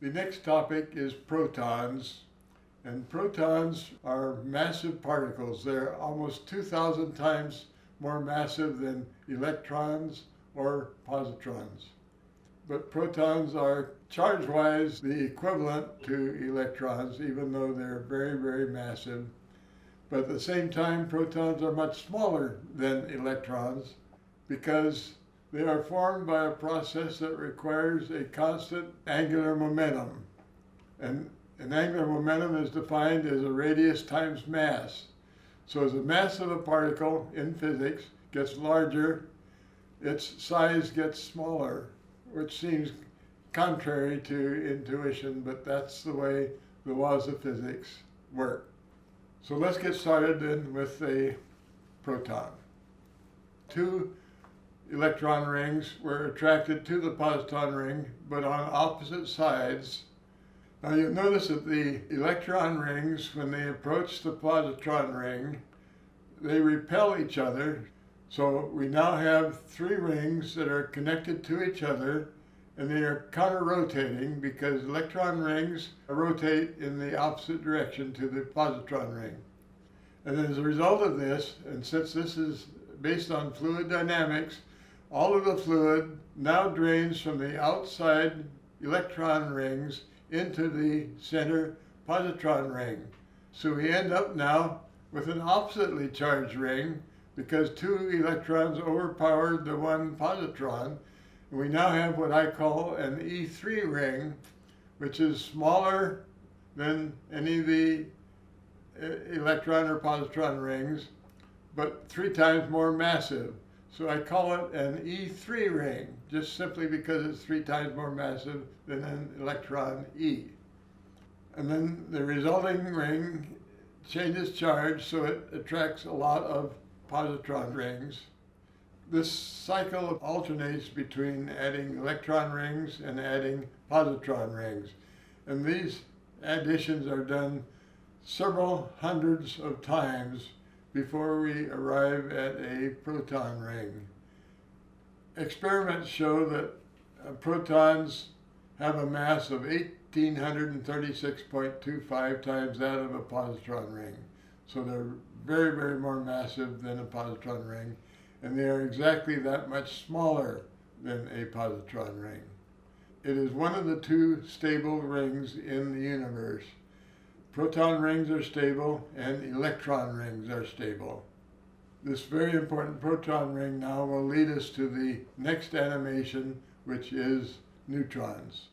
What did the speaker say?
The next topic is protons, and protons are massive particles. They're almost 2,000 times more massive than electrons or positrons. But protons are charge-wise the equivalent to electrons, even though they're very, very massive. But at the same time, protons are much smaller than electrons because they are formed by a process that requires a constant angular momentum. And an angular momentum is defined as a radius times mass. So as the mass of a particle in physics gets larger, its size gets smaller, which seems contrary to intuition, but that's the way the laws of physics work. So let's get started then with a proton. Two electron rings were attracted to the positron ring, but on opposite sides. Now you'll notice that the electron rings, when they approach the positron ring, they repel each other. So we now have three rings that are connected to each other, and they are counter-rotating because electron rings rotate in the opposite direction to the positron ring. And as a result of this, and since this is based on fluid dynamics, all of the fluid now drains from the outside electron rings into the center positron ring. So we end up now with an oppositely charged ring because two electrons overpowered the one positron. And we now have what I call an E3 ring, which is smaller than any of the electron or positron rings, but 3 times more massive. So I call it an E3 ring, just simply because it's 3 times more massive than an electron E. And then the resulting ring changes charge, so it attracts a lot of positron rings. This cycle alternates between adding electron rings and adding positron rings. And these additions are done several hundreds of times before we arrive at a proton ring. Experiments show that protons have a mass of 1,836.25 times that of a positron ring. So they're very, very more massive than a positron ring, and they are exactly that much smaller than a positron ring. It is one of the two stable rings in the universe. Proton rings are stable and electron rings are stable. This very important proton ring now will lead us to the next animation, which is neutrons.